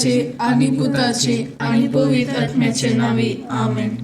देवाचे आणि पुताचे आणि पवित्र आत्म्याचे नावे आमेन.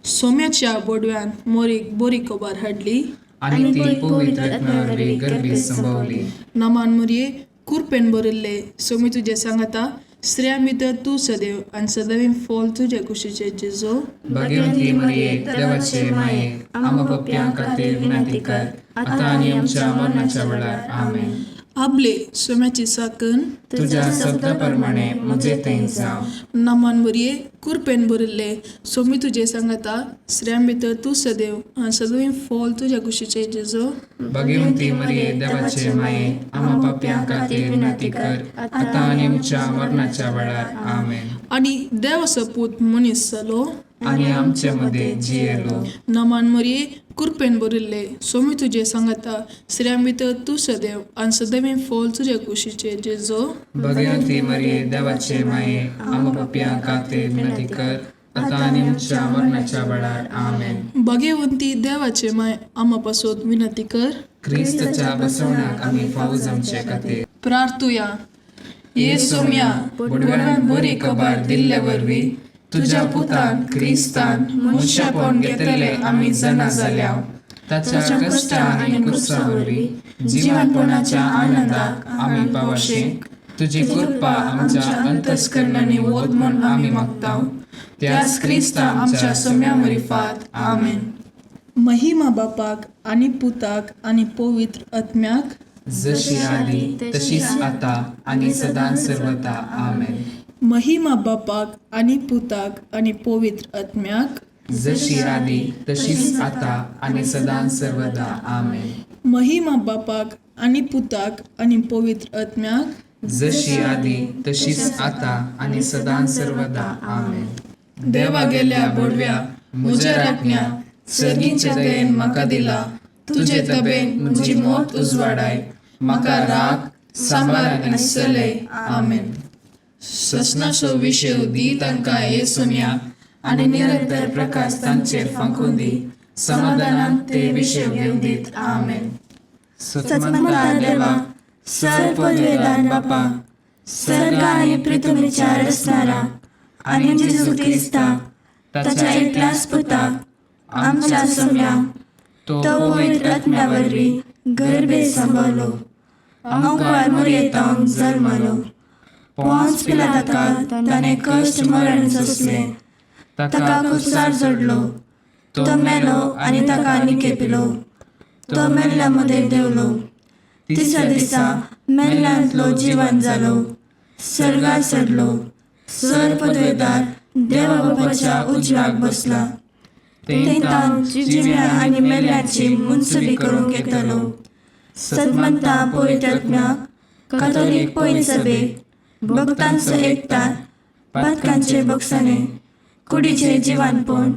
सोम्याच्या बोडव्यान मोरीक बोरी कोबार हाडली आणि ती पवित्र आत्म्यावरवी गर्भीत संभवली. नमान मुरये कुरपेन बरिल्ले सोमी तुझे सांगता स्त्रियां भितर तू सदैव आणि सदैव फॉल तुझे कुशीचे जेजो. भाग्यवंती मरिये देवाचे माये आम्हा पप्प्यां खातीर विनंती कर आता आणि आमच्या मरणाच्या वेळार आमेन. आपले सोम्याची साकन तुझ्या शब्दाप्रमाणे म्हजे थंय जावं. नमान मुरये कुरपेन बरिल्ले सोमी तुझे सांगता स्त्रियां भितर तू सदैव आणि सदैव फॉल तुझे कुशीचे जेजो. भाग्यवंती मरिये देवाचे माये आम्हा पप्प्यां खातीर विनंती कर आता आणि आमच्या मरणाच्या वेळार आमेन. आणि देवाचो पूत मनीस जालो आणि आमच्या मध्ये जियेलो. नमान मरिये कुरपेन बरिल्ले सोमी तुझे सांगता स्त्रियां भितर तू सदैव आणि सदैव फॉल तुझे कुशीचे जेजो. भाग्यवंती मरिये देवाचे माये आम्हा पप्प्यां खातीर विनंती कर आता आणि आमच्या मरणाच्या वेळार आमेन. भाग्यवंती देवाचे माय आम्हा पासून विनंती कर. क्रिस्ताच्या बसवण्याक आम्ही फावो जमचे खातीर प्रार्थुया. ये सोम्या बोडव्यान बरी खबर दिल्ले वरवी तुझ्या पुतान क्रिस्तान मनशापण घेतले आम्ही जना जाल्या. ताच्या कष्टा आणि कुर्सा वरवी जिवनपणाच्या आनंदाक आम्ही पावशेक तुझी कृपा आमच्या अंतस्करणाने वोद म्हूण आम्ही मागताव. त्याच क्रिस्ता आमच्या सोम्या मरिफात आमेन. महिमा बापाक आणि पुताक आणि पवित्र आत्म्याक जशी आली तशीच आता आणि सदां सर्वदा आमेन. महिमा बापाक आणि पुताक आणि पवित्र आत्म्याक जशी आली तशीच आता आणि सदां सर्वदा आमेन. महिमा बापाक आणि पुताक आणि पवित्र आत्म्याक जशी आली तशीच आता आणि सदां सर्वदा आमेन. देवा गेल्या बोडव्या म्हज्या राखण्या सर्गीच्या दयेन म्हाका दिला. तुझे तबेन म्हजी मोत उजवाडाय म्हाका राख सांबाळ आनी चलय आमेन. ससनाचो विशय दी तांकां ये सोम्या आनी निरंतर प्रकाश तांचेर फांकून दी. समाधानान ते विशय घेवन दीत आमेन. सत्मंता देवा सर पदवेदार बापा सर्ग आणि पृथ्वीच्या रचणारा आणि जेजू ख्रिस्ता ताच्या एकल्याच पुताक आमच्या सोम्या तो पवित्र आत्म्यावरवी गर्भे सांभाळलो. अंकुर मोरयेतांक जल्मलो. पोंच पिलाताका ताणें कश्ट मरण सोंसले. ताका कुसार जोडलो. तो मेलो आनी ताका निकेपिलो. तो मेल्ल्या मध्ये देवलो. तिसऱ्या दिसा मेल्ल्यांतलो जिवंत जालो. सर्गार चडलो. सर पदवेदार देवा बापाच्या उजव्याक बसला. तेंतान जिव्या आनी मेल्ल्यांची मुनसुबी करूंक येतलो. सदमंता पवित्र आत्म्याक कातोलीक पयली सभेक भक्तांचो एकठाण पातकांचे बक्षणे कुडीचे जिवानपण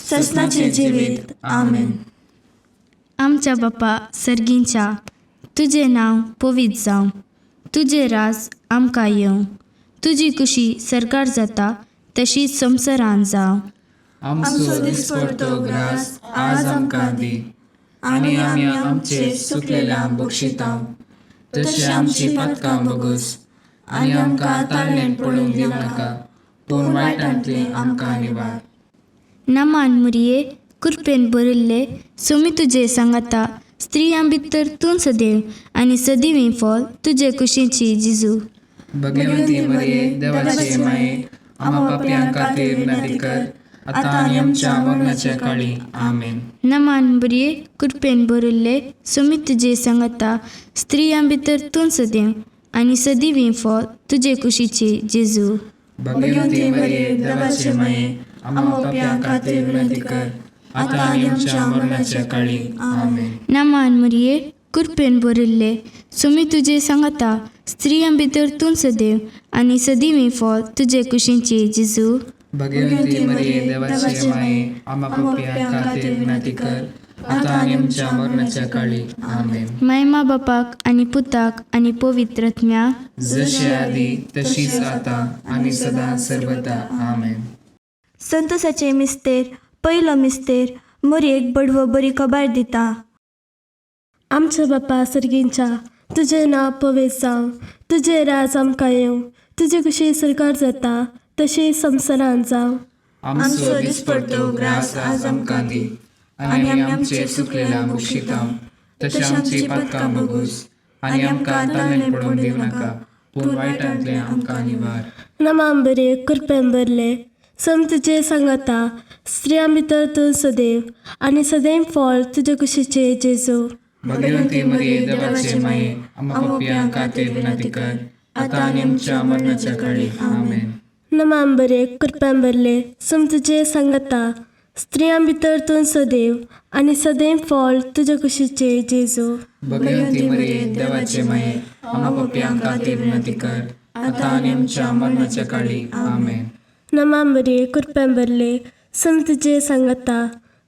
ससनाचे जिवीत आमेन. आमच्या बापा सर्गींच्या तुझे नाव पवित्र जावं. तुझे राज आमकां येवं. तुजी कुशी सरकार जाता तशीच संवसारांत जावं. आमचो दिसपडतो ग्रास आज आमकां दी आनी आमी आमचे सुकलेल्यांक बक्षितांव. तशी आमची पातकां बगूस आनी आमकां ताळणेन पडूंक दिवं नाका पूण वायटांतले आमकां निवार. नमान मुरये कुरपेन बरिल्ले सोमी तुझे सांगता स्त्रियां भितर तूं सदैव आनी सदिवीं फॉल तुजे कुशीची जिजू. भगवंती मरिये देवाचे माये आम्हा पाप्यां खातीर विनंती कर आता आणि आमच्या मरणाच्या काळी आमेन. नमान मुरये कुरपेन बरिल्ले सोमी तुझे सांगता स्त्रियां भितर तूं सदैव आनी सदिवीं फॉल तुजे कुशीची जेजू. भगवंती मरिये देवाचे माये आम्हा पाप्यां खातीर विनंती कर आता आणि आमच्या मरणाच्या काळी आमेन. नमान मुरये कुरपेन बरिल्ले सोमी तुझे सांगता स्त्रियां भितर तूं सदैव आनी सदिवीं फॉल तुजे कुशीची जेजू. भगवंती मरिये देवाचे माये आम्हा पाप्यां खातीर विनंती कर आता आणि आमच्या मरणाच्या काळी आमेन. महिमा बापाक आणि पुताक आणि पवित्र आत्म्याक जशी आदी तशीच आता आणि सदा सर्वदा आमेन. संतोसाचे मिस्तेर पयलो मिस्तेर मोरयेक बडवो बरी खबर दिता. आमच्या बापा सर्गींच्या तुझे नाव पवित्र जावं. तुझे राज आमकां येवं. तुजे कशी सरकार जाता तशी संवसारांत जावं. आमचो दिसपडटो ग्रास आज आमकां दी, आनी आमी आमचे सुकलेल्या बुक्षितांव. तशी आमची पातकां बोगूस, आनी आमकां ताळमेळ पडोवंक दिवं नाका, पूण वायटांतले आमकां निवार. नमाम बरे कृपेन भरले सम तुजे सांगाता, स्त्रियां भितर तूं सदैव, आनी सदैव फळ तुजे कुशीचे जेजू. भगवंती मरिये देवाचे माये, आमकां पापियांक खातीर विनंती कर, आतां आनी आमच्या मरणाच्या काळी. आमेन. नमाम बरे कृपेन भरले सम तुजे सांगाता, स्त्रियां भितर तूं सदैव, आनी सदैव फळ तुजे कुशीचे जेजू. भगवंती मरिये देवाचे माये, आमकां पापियांक खातीर विनंती कर, आतां आनी आमच्या मरणाच्या काळी. आमेन. नमाम बरे कृपेन भरले सम तुजे सांगाता,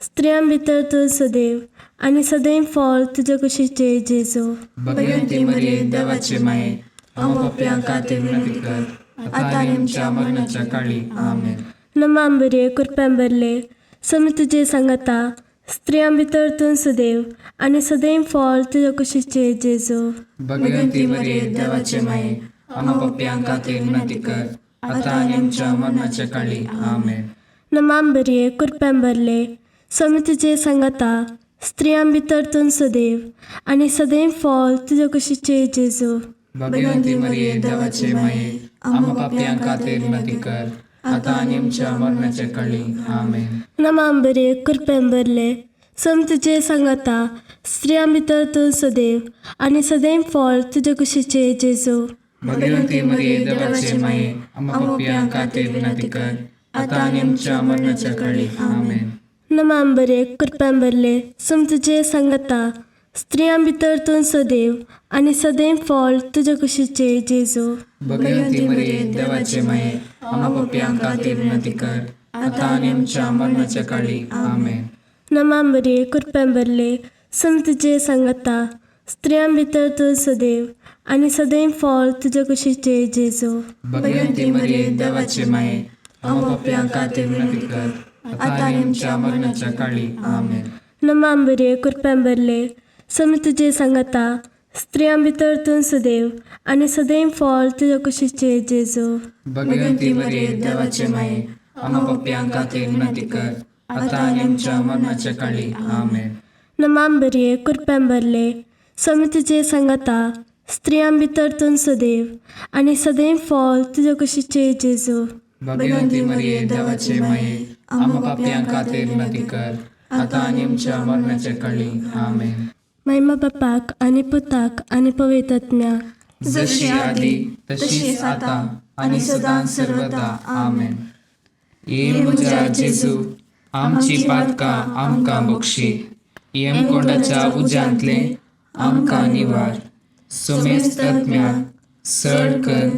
स्त्रियां भितर तूं सदैव, आनी सदैव फळ तुजे कुशीचे जेजू. भगवंती मरिये देवाचे माये, आमकां पापियांक खातीर विनंती कर, आतां आनी आमच्या मरणाच्या काळी. आमेन. नमाम बरे कृपेन भरले सम तुजे सांगाता, स्त्रियां भितर तूं सदैव, आनी सदैव फळ तुजे कुशीचे जेजू. भगवंती मरिये देवाचे माये, आमकां पापियांक खातीर विनंती कर, आतां आनी आमच्या मरणाच्या काळी. आमेन. नमाम बरे कृपेन भरले सम तुजे सांगाता, स्त्रियां भितर तूं सदैव, आनी सदैव फळ तुजे कुशीचे जेजू. भगवंती मरिये देवाचे माये, आमकां पापियांक खातीर विनंती कर, आतां आनी आमच्या मरणाच्या काळी. आमेन. नमाम बरे कृपेन भरले सम तुजे सांगाता, स्त्रियां भितर तूं सदैव, आनी सदैव फळ तुजे कुशीचे जेजू. भगवंती मरिये देवाचे माये, आमकां पापियांक खातीर विनंती कर, आतां आनी आमच्या मरणाच्या काळी. आमेन. नमाम बरे कृपेन भरले सम तुजे सांगाता, स्त्रियां भितर तूं सदैव, आनी सदैव फळ तुजे कुशीचे जेजू. भगवंती मरिये देवाचे माये, आमकां पापियांक खातीर विनंती कर, आतां आनी आमच्या मरणाच्या काळी. आमेन. नमाम बरे कृपेन भरले सम तुजे सांगाता, स्त्रियां भितर तूं सदैव, आनी सदैव फळ तुजे कुशीचे जेजू. भगवंती मरिये देवाचे माये, आमकां पापियांक खातीर विनंती कर, आतां आनी आमच्या मरणाच्या काळी. आमेन. नमाम बरे कृपेन भरले सम तुजे सांगाता, स्त्रियां भितर तूं सदैव, आनी सदैव फळ तुजे कुशीचे जेजू. भगवंती मरिये देवाचे माये, आमकां पापियांक खातीर विनंती कर, आतां आनी आमच्या मरणाच्या काळी. आमेन. नमाम बरे कृपेन भरले सम तुजे सांगाता, स्त्रियां भितर तूं सदैव, आनी सदैव फळ तुजे कुशीचे जेजू. भगवंती मरिये देवाचे माये, आमकां पापियांक खातीर विनंती कर, आतां आनी आमच्या मरणाच्या काळी. आमेन. महिमा बापाक आनी पुताक आनी पवित्र आत्म्याक, जशी आदी तशीच आतां आनी सदां सर्वदा. आमेन. ये म्हज्या जेजू, आमची पातकां आमकां बक्षी, यमकोंडाच्या उज्यांतले आमकां निवार. सोमेस्त आत्म्याक सड कर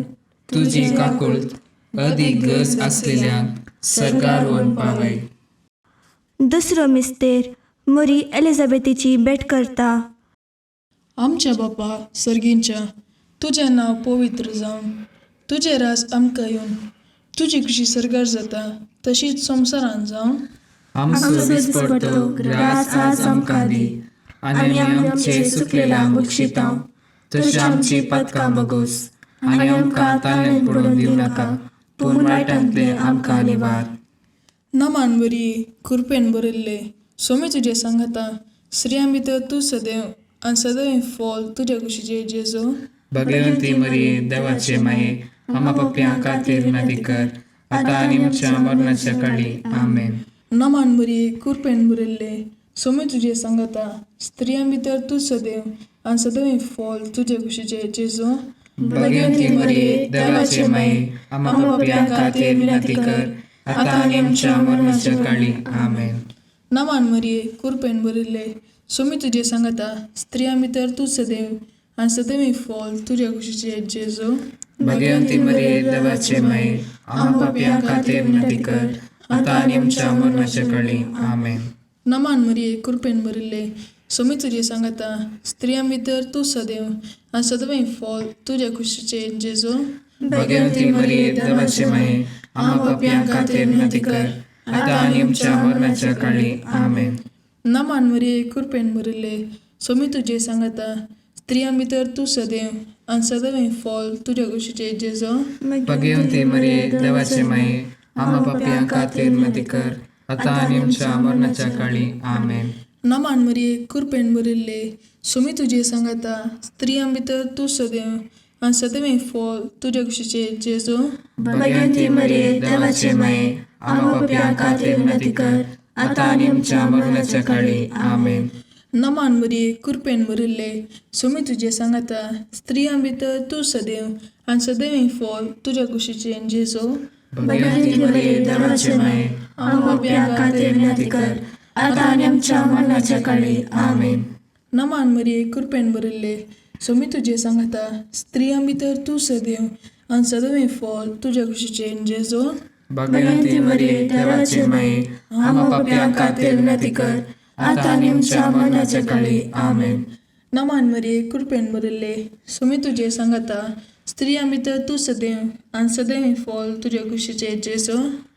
तुजी काकुळट, अदीक गरज आसलेल्यांक सरकार व्हरून पावय. दुसरो मिस्तेर मोरी एलिझाबेथीची भेट करता. आमच्या बापा सर्गींच्या, तुजें नांव पवित्र जावन, तुजें रास आमकां येवन, तुजी कशी सरकार जाता तशीच संवसारांत जावन. आमचो दिसपडटो ग्रास आज आमकां दी, आनी आमी आमचे सुकलेल्यांक बक्षितांव. तशी आमची पातकां बोगूस, आनी आमकां ताळमेळ पडोवंक दिवं नाका, पूण वायटांतले आमकां निवार. नमान बरी कृपेन बरयल्ले सोमी तुजे सांगाता, स्त्रियां भितर तूं सदैव, आनी सदैव फळ तुजे कुशीचे जेजू. भगवंती मरिये देवाचे माये, आमकां पापियांक खातीर विनंती कर, आतां आनी आमच्या मरणाच्या काळी. आमेन. नमान बरी कृपेन बरयल्ले सोमी तुजे सांगाता, स्त्रियां भितर तूं सदैव, आनी सदैव फळ तुजे कुशीचे जेजू. भगवंती मरिये देवाचे माये, आमकां पापियांक खातीर विनंती कर, आतां आनी आमच्या मरणाच्या काळी. आमेन. नमान मरिये कृपेन बरयल्ले सोमी तुजे सांगाता, स्त्रियां भितर तूं सदैव, आनी सदैव फळ तुजे कुशीचे जेजू. भगवंती मरिये देवाचे माये, आमकां पापियांक खातीर विनंती कर, आतां आनी आमच्या मरणाच्या काळी. आमेन. नमान मरिये कृपेन बरयल्ले सोमी तुजे सांगाता, स्त्रियां भितर तूं सदैव, आनी सदैव फळ तुजे कुशीचे जेजू. भगवंती मरिये देवाचे माये, आमकां पापियांक खातीर विनंती कर, आतां आनी आमच्या मरणाच्या काळी. आमेन. नमान मरिये कृपेन बरयल्ले सोमी तुजे सांगाता, स्त्रियां भितर तूं सदैव, आणि सदैव फॉल तुझ्या कुशीचे जेजो. भगवंती मरिये देवाचे माये, आम्हा पापयां खातीर विनंती कर, आता आणि आमच्या मरणाच्या काळी. आमेन. नमान मरिये कृपेन भरिल्ले, सुमी तुझे सांगता, स्त्रियां भितर तू सदैव आणि सदैव फॉल तुझ्या कुशीचे जेजो. भगवंती मरिये देवाचे माये, आम्हा पापयां खातीर विनंती कर, आता आणि आमच्या मरणाच्या काळी. आमेन. नमान मरिये कृपेन भरिल्ले, सुमी तुझे सांगता, स्त्रियां भितर तू सदैव आणि सदैव फॉल तुझ्या कुशीचे जेजो. भगवंती मरिये देवाचे माये, आम्हा पापयां खातीर विनंती कर, आता आणि आमच्या मरणाच्या काळी. आमेन. नमान मरिये कृपेन भरिल्ले, सुमी तुझे सांगता, स्त्रियां भितर तू सदैव आणि सदैव फॉल तुझ्या कुशीचे जेजो. भगवंती मरिये देवाचे माये, आम्हा पापयां खातीर विनंती कर, आता आणि आमच्या मरणाच्या काळी. आमेन. नमान मरिये कृपेन भरिल्ले, सुमी तुझे सांगता, स्त्रियां भितर तू सदैव आणि सदैव फॉल तुझ्या कुशीचे जेजो.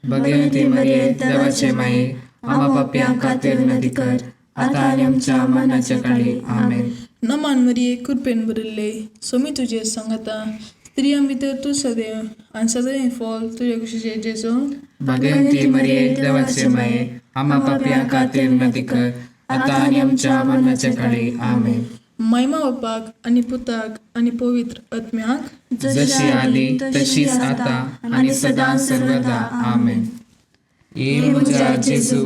भगवंती मरिये देवाचे माये, आम्हा पापयां खातीर विनंती कर, आता आणि आमच्या मरणाच्या काळी. आमेन. नमान मरिये कृपेन भरिल्ले, सुमी तुझे सांगता, स्त्रियां भितर तू सदैव आणि सदैव फॉल तुझ्या कुशीचे जेजो. भगवंती मरिये देवाचे माये, आम्हा पापयां खातीर विनंती कर, आता आणि आमच्या मरणाच्या काळी. आमेन. महिमा बापाक आणि पुताक आणि पवित्र आत्म्याक, जशी आली तशीच आता आणि सदा सर्वदा. आमेन. ये म्हज्या जेजू,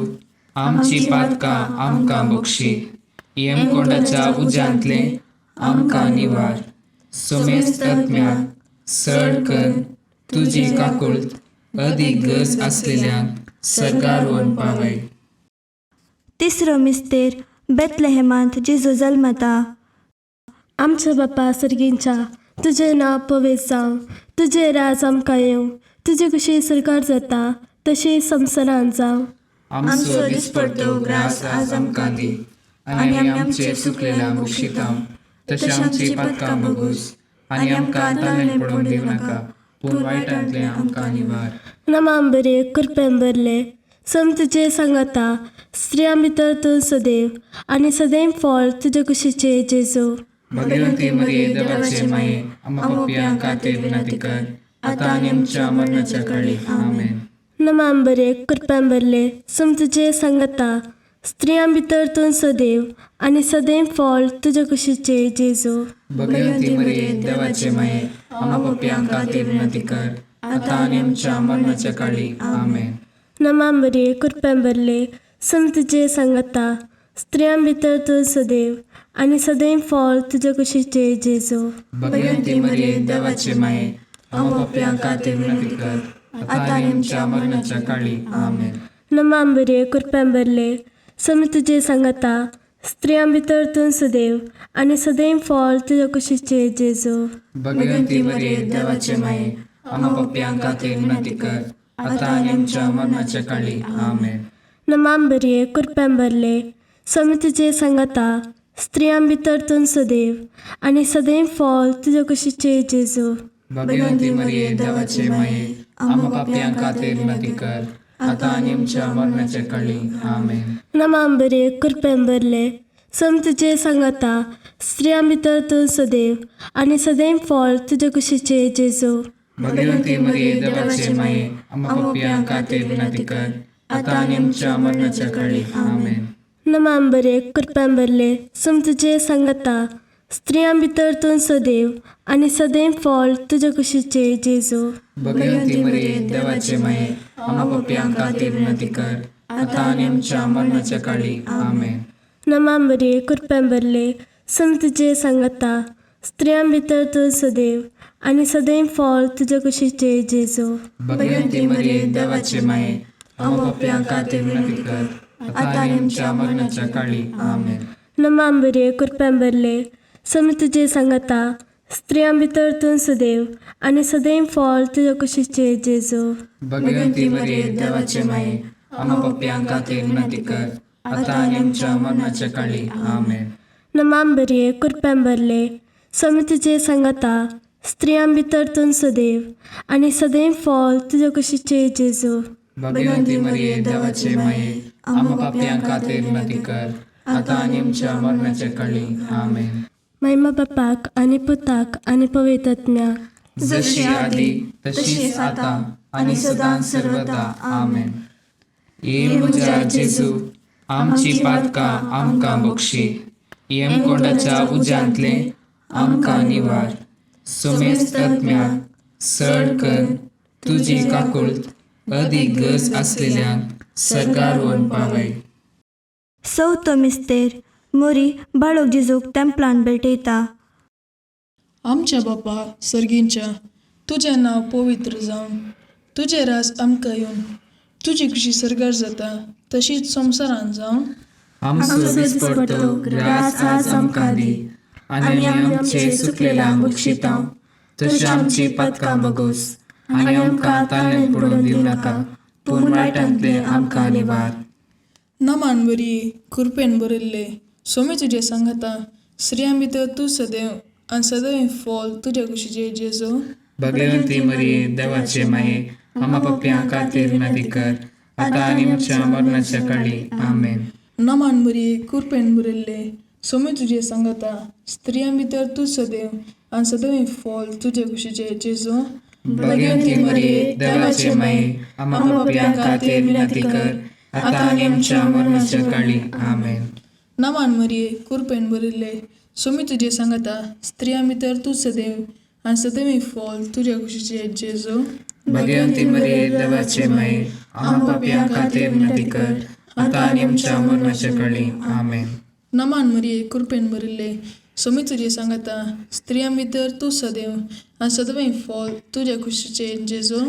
आमची पातकां आमकां बक्षी, येमकोंडाच्या उज्यांतले आमकां निवार. सोमेस्त आत्म्याक सड कर तुजी काकुळट, अदीक गरज असलेल्यांक सरकार व्हरून पावय. तिसरो मिस्तेर बेतलेहेमांत जेजू जल्मता. आमच्या बापा सर्गींच्या, तुझें नांव पवित्र जावं, तुजें राज आमकां येवं, तुजे कशी सरकार जाता तशी संवसारांत जावं. आमचो दिसपडटो ग्रास आज आमकां दी, आनी आमी आमचे चुकलेल्यांक बक्षितांव, तशें आमची पातकां बगूस, आनी आमकां ताणेन पडोवंक दिवं नाका, पूण वायटांतले आमकां निवार. नमांबरे कृपेन भरले, सम तुजे सांगता, स्त्रियां भितर तूं सदैव आनी सदैव फॉल तुजे कुशीचे जेजू. भगवंती मरिये देवाचे माये, आम्हा पापयां खातीर विनंती कर, आता आणि आमच्या मरणाच्या काळी. आमेन. नमांबरे कृपेन भरले, सम तुजे सांगता, स्त्रियां भितर तूं सदैव आनी सदैव फॉल तुजे कुशीचे जेजू. भगवंती मरिये देवाचे माये, आम्हा पापयां खातीर विनंती कर, आता आणि आमच्या मरणाच्या काळी. आमेन. नमांबरे कृपेन भरले, सम तुजे सांगता, स्त्रियां भितर तूं सदैव आनी सदैव फॉल तुजे कुशीचे जेजू. भगवंती मरिये देवाचे माये, आम्हा पापयां खातीर विनंती कर, आता आणि आमच्या मरणाच्या काळी. आमेन. नमांबरे कृपेन भरले, सम तुजे सांगता, स्त्रियां भितर तूं सदैव आनी सदैव फॉल तुजे कुशीचे जेजू. भगवंती मरिये देवाचे माये, आम्हा पापयां खातीर विनंती कर, आता आणि आमच्या मरणाच्या काळी. आमेन. नमांबरे कृपेन भरले, सम तुजे सांगता, स्त्रियां भितर तूं सदैव आनी सदैव फॉल तुजे कुशीचे जेजू. भगवंती मरिये देवाचे माये, आम्हा पापयां खातीर विनंती कर, आता आणि आमच्या मरणाच्या काळी. आमेन. नमांबरे कृपेन भरले, सम तुजे सांगता, स्त्रियां भितर तूं सदैव आनी सदैव फॉल तुजे कुशीचे जेजू. भगवंती मरिये देवाचे माये, आम्हा पापयां खातीर विनंती कर, आता आणि आमच्या मरणाच्या काळी. आमेन. नमांबरे कृपेन भरले, सम तुजे सांगता, स्त्रियां भितर तूं सदैव आनी सदैव फॉल तुजे कुशीचे जेजू. भगवंती मरिये देवाचे माये, आम्हा पापयां खातीर विनंती कर, आता आणि आमच्या मरणाच्या काळी. आमेन. नमांबरे कृपेन भरले, सम तुजे सांगता, स्त्रियां भितर तूं सदैव आनी सदैव फॉल तुजे कुशीचे जेजू. भगवंती मरिये देवाचे माये, आम्हा पापयां खातीर विनंती कर, आता आणि आमच्या मरणाच्या काळी. आमेन. नमांबरे कृपेन भरले, सम तुजे सांगता, स्त्रियां भितर तूं सदैव आनी सदैव फॉल तुजे कुशीचे जेजू. भगवंती मरिये देवाचे माये, आम्हा पापयां खातीर विनंती कर, आता आणि आमच्या मरणाच्या काळी. आमेन. नमांबरे कृपेन भरले, सम तुजे सांगता, स्त्रियां भितर तूं सदैव आनी सदैव फॉल तुजे कुशीचे जेजू. भगवंती मरिये देवाचे माये, आम्हा पापयां खातीर विनंती कर, आता आणि आमच्या मरणाच्या काळी. आमेन. महिमा बापाक आनी पुताक आनी पवित्र आत्म्याक जशी आदी तशीच आता आणि सदां सर्वदा आमेन. ये म्हज्या जेजू आमची पातकां आमकां बक्षी, येमकोंडाच्या उज्यांतले आमकां निवार. सोमेस्त आत्म्याक सड कर तुजी काकुळट अदीक गरज आसलेल्यांक सरकार व्हरून पावय. चवथो मिस्तेर मोरी बाळोक जेजूक तेंपलांत भेटयता. आमच्या बापा सर्गींच्या, तुजें नांव पवित्र जावन, तुजें रास आमकां येवन, तुजी कशी सरकार जाता तशीच संवसारांत जावन. आमचो दिसपडटो ग्रास आज आमकां दी, आनी आमी आमचे सुकलेल्यांक बक्षितांव. तशी आमची पातकां बगोस, आनी आमकां ताळ्यांत पडून दिवं नाका, पूण वायटांतले आमकां निवार. नमान बरी कृपेन बरयल्ले, सोमी तुजे सांगाता, स्त्रियां भितर तूं सदैव आनी सदैव फॉल तुज्या कुशीचे जेजू. भगवंती मरिये देवाचे माये, आम्हा पापयां खातीर विनंती कर, आतां आनी आमच्या मरणाच्या काळी आमेन. नमान बरी कृपेन बरयल्ले, सोमी तुजे सांगाता, स्त्रियां भितर तूं सदैव आनी सदैव फॉल तुज्या कुशीचे जेजू. भगवंती मरिये देवाचे माये, आम्हा पापयां खातीर विनंती कर, आतां आनी आमच्या मरणाच्या काळी आमेन. नमान मरिये कृपेन बरयल्ले, सोमी तुजे सांगाता, स्त्रियां भितर तूं सदैव आनी सदैव फॉल तुज्या कुशीचे जेजू. भगवंती मरिये देवाचे माये, आम्हा पापयां खातीर विनंती कर, आतां आनी आमच्या मरणाच्या काळी आमेन. नमान मरिये कृपेन बरयल्ले, सोमी तुजे सांगाता, स्त्रियां भितर तूं सदैव आनी सदैव फॉल तुज्या कुशीचे जेजू.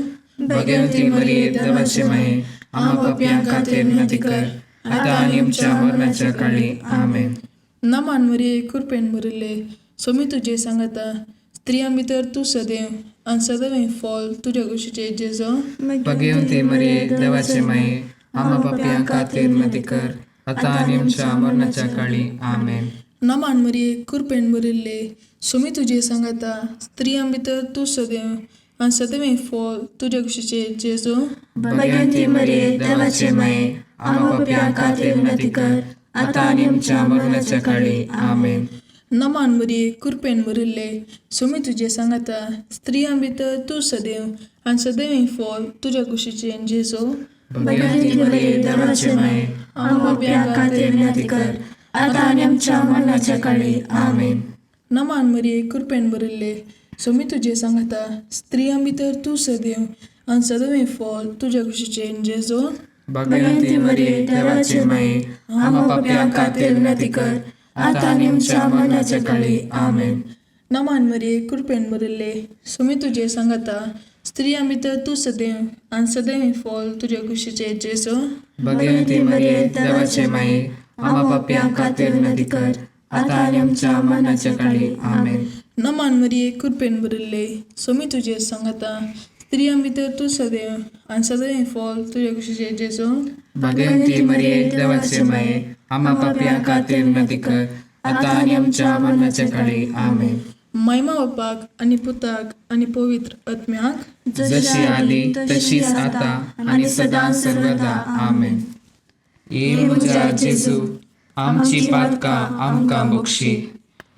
भगवंती मरिये देवाचे माये, आम्हा पापयां खातीर विनंती कर, आतां आनी आमच्या मरणाच्या काळी आमेन. नमान मरिये कृपेन बरयल्ले, सोमी तुजे सांगाता, स्त्रियां भितर तूं सदैव आनी सदैव फॉल तुज्या कुशीचे जेजू. भगवंती मरिये देवाचे माये, आम्हा पापयां खातीर विनंती कर, आतां आनी आमच्या मरणाच्या काळी आमेन. नमान मरिये कृपेन बरयल्ले, सोमी तुजे सांगाता, स्त्रियां भितर तूं सदैव आनी सदैव फॉल तुज्या कुशीचे जेजू. भगवंती मरिये देवाचे माये, आम्हा पापयां खातीर विनंती कर, आतां आनी आमच्या मरणाच्या काळी आमेन. नमान मरिये कृपेन बरयल्ले, सोमी तुजे सांगाता, स्त्रियां भितर तूं सदैव आनी सदैव फॉल तुज्या कुशीचे जेजू. भगवंती मरिये देवाचे माये, आम्हा पापयां खातीर विनंती कर, आतां आनी आमच्या मरणाच्या काळी आमेन. नमान मरिये कृपेन बरयल्ले, सोमी तुजे सांगाता, स्त्रियां भितर तूं सदैव आनी सदैव फॉल तुज्या कुशीचे जेजू. भगवंती मरिये देवाचे माये, आम्हा पापयां खातीर विनंती कर, आतां आनी आमच्या मरणाच्या काळी आमेन. नमान मरिये कृपेन बरयल्ले, सोमी तुजे सांगाता, स्त्रियां भितर तूं सदैव आनी सदैव फॉल तुज्या कुशीचे जेजू. भगवंती मरिये देवाचे माये, आम्हा पापयां खातीर विनंती कर, आतां आनी आमच्या मरणाच्या काळी आमेन. नमान मरिये कृपेन बरयल्ले, सोमी तुजे सांगाता, स्त्रियां भितर तूं सदैव आनी सदैव फॉल तुज्या कुशीचे जेजू. भगवंती मरिये देवाचे माये, आम्हा पापयां खातीर विनंती कर, आतां आनी आमच्या मरणाच्या काळी आमेन. महिमा बापाक आनी पुताक आनी पवित्र आत्म्याक, जशी आदी तशीच आता आणि सदां सर्वदा आमेन. ये म्हज्या जेजू आमची पातकां आमकां बक्षी,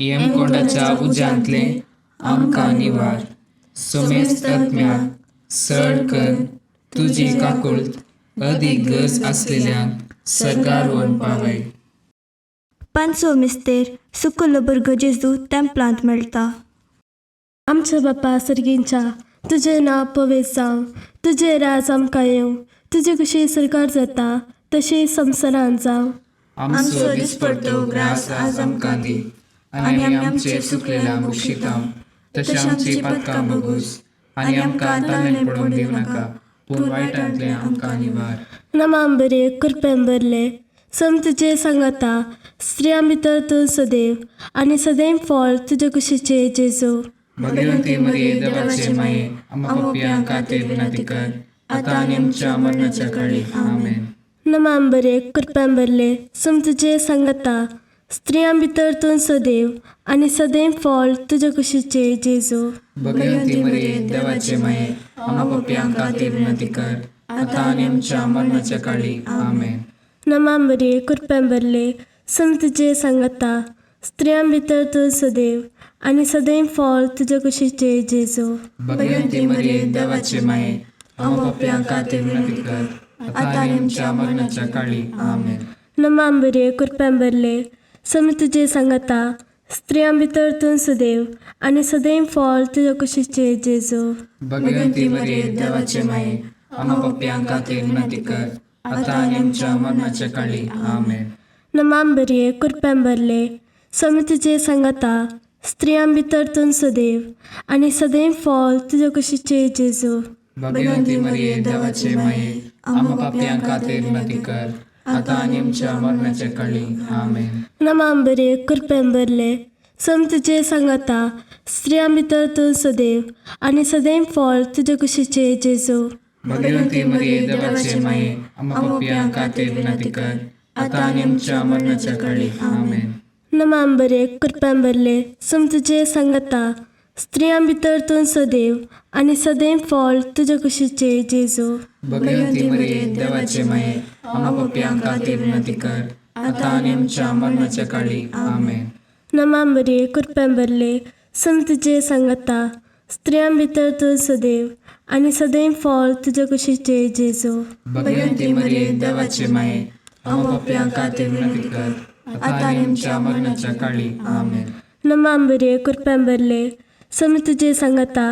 येमकोंडाच्या उज्यांतले आमकां निवार. सोमेस्त आत्म्याक सड कर तुजी काकुळट अदीक गरज आसलेल्यांक सरकार व्हरून पावय. पांचवो मिस्तेर सुकलो भुरगो जेजू तेंपलांत मेळटा. आमच्या बापा सर्गींच्या, तुजें नांव पवित्र जावं, तुजें राज आमकां येवं, तुजी कशी सरकार जाता तशी संवसारांत जावं. आमचो दिसपडटो ग्रास आज आमकां दी, आनी आमी आमचे सुकलेल्यांक बक्षितांव. तशी आमची पातकां बगूस, आनी आमकां ताळ्यांत पडून दिवं नाका, पूण वायटांतले आमकां निवार. नमान बरे कृपेन बरले, सोमी तुजे सांगाता, स्त्रियां भितर तूं सदैव आनी सदैव फॉल तुज्या कुशीचे जेजू. भगवंती मरिये देवाचे माये, आम्हा पापयां खातीर विनंती कर, आतां आनी आमच्या मरणाच्या काळी आमेन. नमान बरे कृपेन बरले, सोमी तुजे सांगाता, स्त्रियां भितर तूं सदैव आनी सदैव फॉल तुज्या कुशीचे जेजू. भगवंती मरिये देवाचे माये, आम्हा पापयां खातीर विनंती कर, आतां आनी आमच्या मरणाच्या काळी आमेन. नमान बरे कृपेन बरले, सोमी तुजे सांगाता, स्त्रियां भितर तूं सदैव आनी सदैव फळ तुज्या कुशीचे जेजू. भगवंती मरिये देवाचे माये, आमकां पाप्यांक खातीर विनंती कर, आता आनी आमच्या मरणाच्या काळी. आमेन. नमांबरे कृप्यांबरले सम तुजे सांगता, स्त्रियां भितर तूं सदैव आनी सदैव फळ तुज्या कुशीचे जेजू. भगवंती मरिये देवाचे माये, आमकां पाप्यांक खातीर विनंती कर, आता आनी आमच्या मरणाच्या काळी. आमेन. नमांबरे कृप्यांबरले सम तुजे सांगता, स्त्रियां भितर तूं सदैव आनी सदैव फळ तुज्या कुशीचे जेजू. भगवंती मरिये देवाचे माये, आमकां पाप्यांक खातीर विनंती कर, आता आनी आमच्या मरणाच्या काळी. आमेन. नमांबरे कृप्यांबरले सम तुजे सांगता, स्त्रियां भितर तूं सदैव आनी सदैव फळ तुज्या कुशीचे जेजू. भगवंती मरिये देवाचे माये, आमकां पाप्यांक खातीर विनंती कर, आता आनी आमच्या मरणाच्या काळी. आमेन. नमांबरे कृप्यांबरले सम तुजे सांगता, स्त्रियां भितर तूं सदैव आनी सदैव फळ तुज्या कुशीचे जेजू. भगवंती मरिये देवाचे माये, आमकां पाप्यांक खातीर विनंती कर, आता आनी आमच्या मरणाच्या काळी. आमेन. नमांबरे कृप्यांबरले सम तुजे सांगता, स्त्रियां भितर तूं सदैव आनी सदैव फळ तुज्या कुशीचे जेजू. भगवंती मरिये देवाचे माये, आमकां पाप्यांक खातीर विनंती कर, आता आनी आमच्या मरणाच्या काळी. आमेन. नमांबरे कृप्यांबरले सम तुजे सांगता,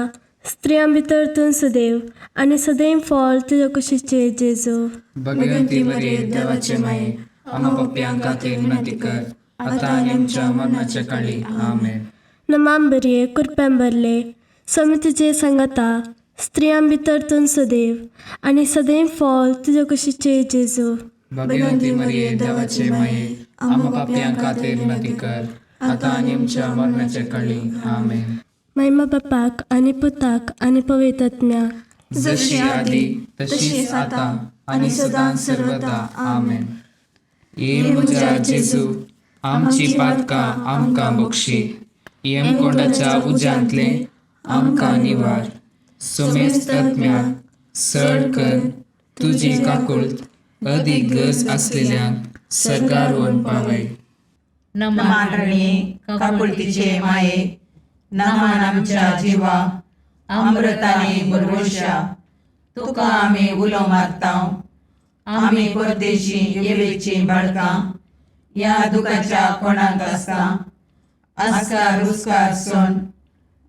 स्त्रियां भितर तूं सदैव आनी सदैव फळ तुज्या कुशीचे जेजू. भगवंती मरिये देवाचे माये, आमकां पाप्यांक खातीर विनंती कर, आता आनी आमच्या मरणाच्या काळी. आमेन. नमांबरे कृप्यांबरले सम तुजे सांगता, स्त्रियां भितर तूं सदैव आनी सदैव फळ तुज्या कुशीचे जेजू. भगवंती मरिये देवाचे माये, आमकां पाप्यांक खातीर विनंती कर, आता आनी आमच्या मरणाच्या काळी. आमेन. महिमा बापाक आनी पुताक आनी पवित्र आत्म्याक, जशी आदी तशीच आता आनी सदां सर्वदा. आमेन. ये म्हज्या जेजू, आमची पातकां आमकां बक्षी, यमकोंडाच्या उज्यांतले आमकां निवार. सोमेस्त आत्म्याक सड कर तुजी काकुळट अदीक गरज आसलेल्यांक सरकार व्हरून पावय. नमान रणे काकुळतीचे माये, नमान आमच्या जिवा, अमृताने भरवशा, तुका आमी उलो मारताव. आमी परदेशी येवेची बाळकां, या दुखाच्या कोणाक आसता, आस्कार रुस्कार सोन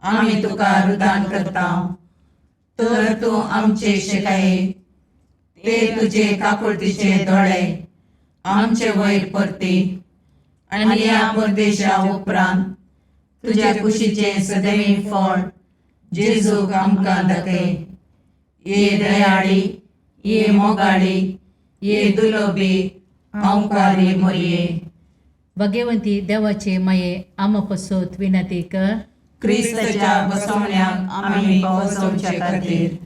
आमी तुका रुदान करताव. तर तूं आमचे शेकाये, ते तुजे काकुळतीचे दोळे आमचे वयर परती, आनी या परदेशा उपरांत तुज्या कुशीचे सदैव फळ जेजूक आमकां दाखय. ये दयाळी, ये मोगाळी, ये दुलोबी अंकारी मरिये. भगवंती देवाचे माये, आम पसोत विनंती कर. क्रिस्ताच्या बसवण्याक आमी पावसोवचे खातीर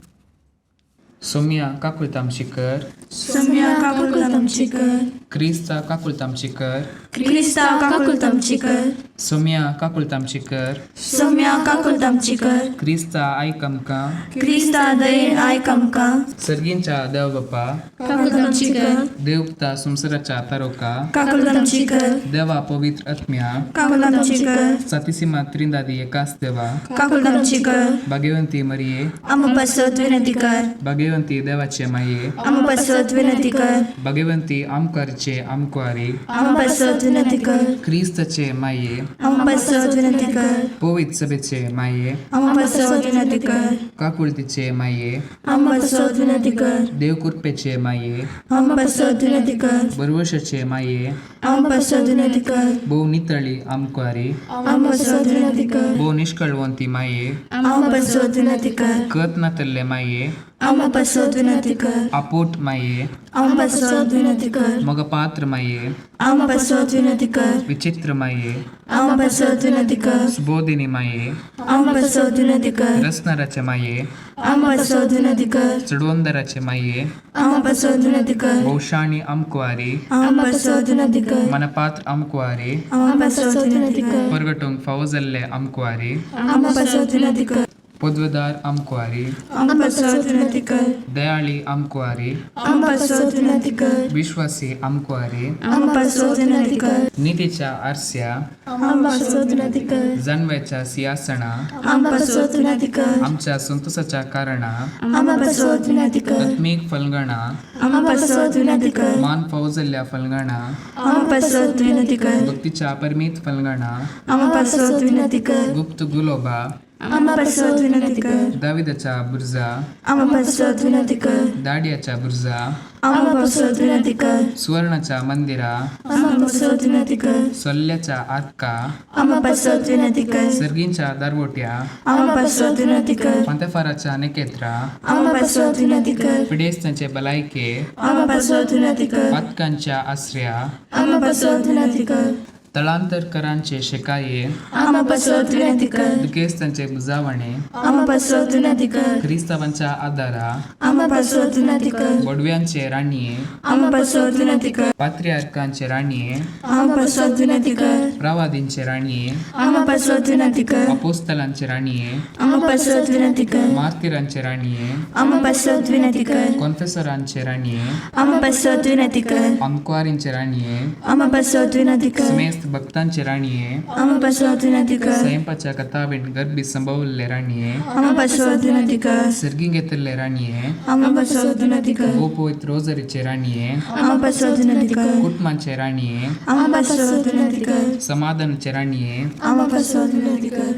सोम्या काकुळतामची कर, सम्या काकुळतामची कर, क्रिस्ता काकुळतामची कर, क्रिस्ता काकुळतामची कर, सोम्या काकुळतामची कर, सम्या काकुळतामची कर, क्रिस्ता आयक आमकां. क्रिस्ता दयेन आयक आमकां. सर्गींच्या देव बापा, काकुळतामची कर, देवता संवसाराच्या तारोका, काकुळतामची कर, देवा पवित्र आत्म्या, काकुळतामची कर, सातिसिमा त्रिंदादी एकाच देवा, काकुळतामची कर. भगवंती मरिये, आम पसत विनंती कर, भगवंती देवाचे माये, आम पसत विनंती कर, भगवंती आमकारचे आमकुआरी, आम पसत विनंती कर, क्रिस्तचे माये, आम पसत विनंती कर, पवित्र सभेचे माये, आम पसत विनंती कर, काकुळतीचे माये, आम पसत विनंती कर, देवकृपेचे माये, आम पसत विनंती कर, बरवशाचे माये, आम पसत विनंती कर, भोव नितळी आमकुआरी, आम पसत विनंती कर, भोव निष्कळवंती माये, आम पसत विनंती कर, कत नातल्ले माये, आम पसत विनंती कर, आपोट माये, आम पसत विनंती कर, मग पात्र माये, आम पसत विनंती कर, विचित्र माये, आम पसत विनंती कर, सुबोधिनी माये, आम पसत विनंती कर, रसनाराचे माये, आम पसत विनंती कर, चडवंदराचे माये, आम पसत विनंती कर, भौशाणी आमकुआरी, आम पसत विनंती कर, मनपात्र आमकुआरी, आम पसत विनंती कर, परगटूंक फावो जाल्ले आमकुआरी, आम पसत विनंती कर, पदवेदार आमकुआरी आमकां पासत विनंती कर दयाळी आमकुआरी आमकां पासत विनंती कर विश्वासी आमकुआरी आमकां पासत विनंती कर नीतीच्या आरस्या आमकां पासत विनंती कर जाणव्याच्या सिंहासना आमकां पासत विनंती कर आमच्या संतोषाच्या कारणा आमकां पासत विनंती कर आत्मीक फलगणा आमकां पासत विनंती कर मान फौजल्ल्या फलगणा आमकां पासत विनंती कर भक्तीच्या परमीत फलगणा आमकां पासत विनंती कर गुप्त गुलोबा आमकां पासत विनंती कर दाविदाच्या बुर्जा आमकां पासत विनंती कर दाडियाच्या बुर्जा आमकां पासत विनंती कर सुवर्णाच्या मंदिरा आमकां पासत विनंती कर सोल्ल्याच्या आतका आमकां पासत विनंती कर सर्गींच्या दारवोट्या आमकां पासत विनंती कर पंतफाराच्या नेकेत्रा आमकां पासत विनंती कर पिडेस्तांचे भलायके आमकां पासत विनंती कर पातकांच्या आश्रया आमकां पासत विनंती कर तळांतरकरांचे शिकाये आमकां पासत विनंती कर दुखेस्तांचे बुजावणे आमकां पासत विनंती कर क्रिस्तावांच्या आदारा आमकां पासत विनंती कर बडव्यांचे राणये आमकां पासत विनंती कर पात्र्यार्कांचे राणये आमकां पासत विनंती कर प्रवादींचे राणये आमकां पासत विनंती कर अपोस्तलांचे राणये आमकां पासत विनंती कर मार्तिरांचे राणये आमकां पासत विनंती कर कॉन्फेसरांचे राणये आमकां पासत विनंती कर आमकुआरींचे राणये आमकां पासत विनंती कर समेस्त भक्तांचे राणये आमकां पासत विनंती कर स्वयंपाच्या कथावेट गर्भी संभवल्ले राणये आमकां पासत विनंती कर सर्गी घेतले राणये आमकां पासत विनंती कर गोपोयत रोजरीचे राणये आमकां पासत विनंती कर कुटुंबांचे राणये आमकां पासत विनंती कर समाधानाचे राणये आमकां पासत विनंती कर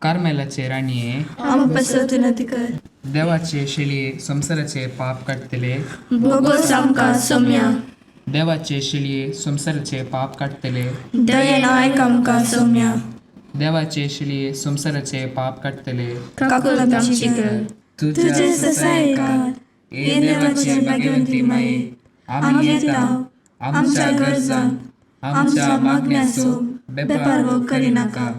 कार्मेलाचे राणये आमकां पासत विनंती कर देवाचे शिळये संसाराचे पाप काढतले भोगोस आमकां सौम्या देवाचे शिळये संसाराचे पाप काढतले दयेन आयक आमकां सौम्या देवाचे शिळये संसाराचे पाप काढतले काकूल आमची कर तुझे ससायकार हे देवाचे भाग्यवंती माये आमी येता आमच्या गरजांक आमच्या मागण्याचो बेपार हो करिनाका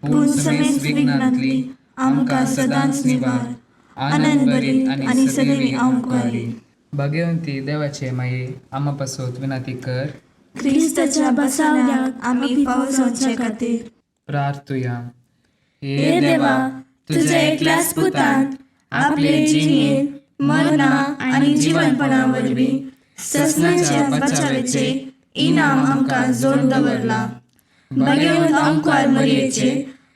पूण समेस्त विघ्नांतली आमकां सदांच निवार आनंद बरी आनी सदैवी आमकुआरी भाग्यवंती देवाचे माये आम्हा पासत विनंती कर क्रिस्ताच्या बसावण्याक आमी पावसाचे खातीर प्रार्थुया हे देवा तुझ्या एकल्याच पुतान आपले जिणेन मरणा आनी जीवनपणा वरवीं ससनाच्या बचावेचे इनाम आमकां जोड दवरला भाग्यवंत आमकुआर मरयेचे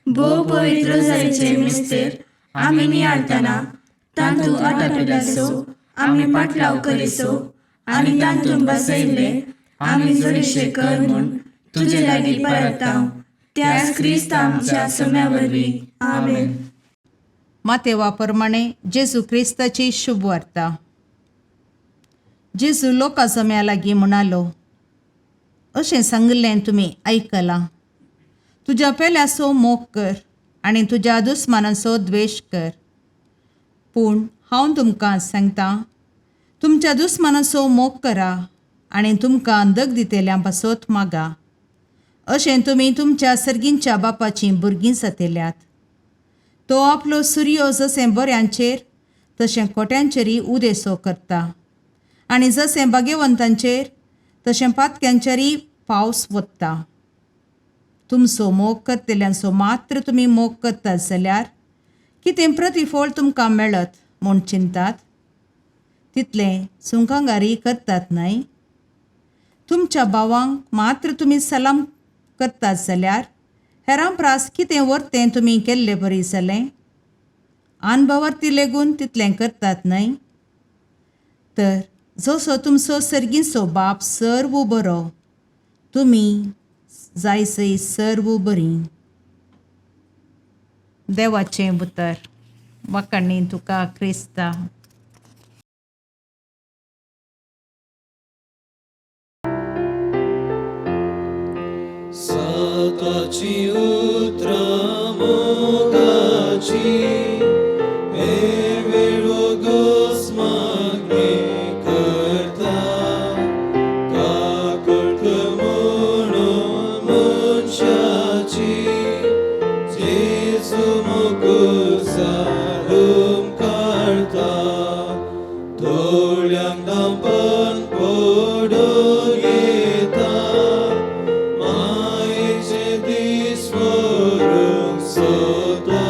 भोव पवित्र रोजारीचे मिस्तेर आमी नियाळतना तांतू आटापिल्यासो आमी पाटलाव करिसो आनी तांतून बसयले आमी जोडीशे कर म्हूण तुजे लागीं परतांव त्याच क्रिस्त आमच्या सोम्या वरवीं आमेन. मातेवा प्रमाणे जेजू क्रिस्ताची शुभ वार्ता. जेजू लोकां सोम्या लागीं म्हणालो, अशें सांगलें तुमी आयकलां, तुज्या पेल्याचो मोग कर आनी तुज्या दुस्मानाचो द्वेश कर. पूण हांव तुमकां सांगतां, तुमच्या दुस्मानाचो मोग करा आनी तुमकां दग दितेल्यां पासत मागा. अशें तुमी तुमच्या सर्गींच्या बापाचीं भुरगीं जातल्यात. तो आपलो सूर्य जशें बऱ्यांचेर तशें खोट्यांचेरय उदेसो करता आनी जशें भाग्यवंतांचेर तशें पातक्यांचेरय पावस वत्ता. तुमचो मोग करतल्यांचो मात्र तुमी मोग करतात जाल्यार कितें प्रतिफळ तुमकां मेळत म्हूण चिंतात? तितलें सुंकांगारी करतात न्हय? तुमच्या भावांक मात्र तुमी सलाम करतात जाल्यार हेरां प्रास कितें वर्तें तुमी केल्लें बरी जालें? अनभावार्थी लेगून तितलें करतात न्हय? तर जसो तुमचो सर्गीचो बाप सर्व बरो, तुमी जायसय सर्व बरीं. देवाचें उतर. वाखाणणी तुका क्रिस्ता. सताची उतरां मोगाची हे वेळो घोस्मागणी करता. काकूळट म्हणून मनशाची जेजू मोगूर सारून काढता. दोळ्यांक दांपण पडून येता. मायेचे दीस व्हरूंक सोदता.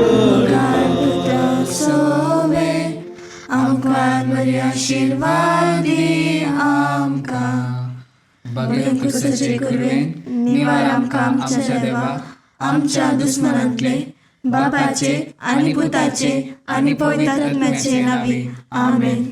करता सोवे आमकां बरी आशीर्वाद दी आमकां बगेन कुसाचे कुरवेन निवार आमकां आमच्या देवा आमच्या दुस्मनांतले बापाचे आनी पुताचे आनी पवित्र आत्म्याचे नावी आमेन.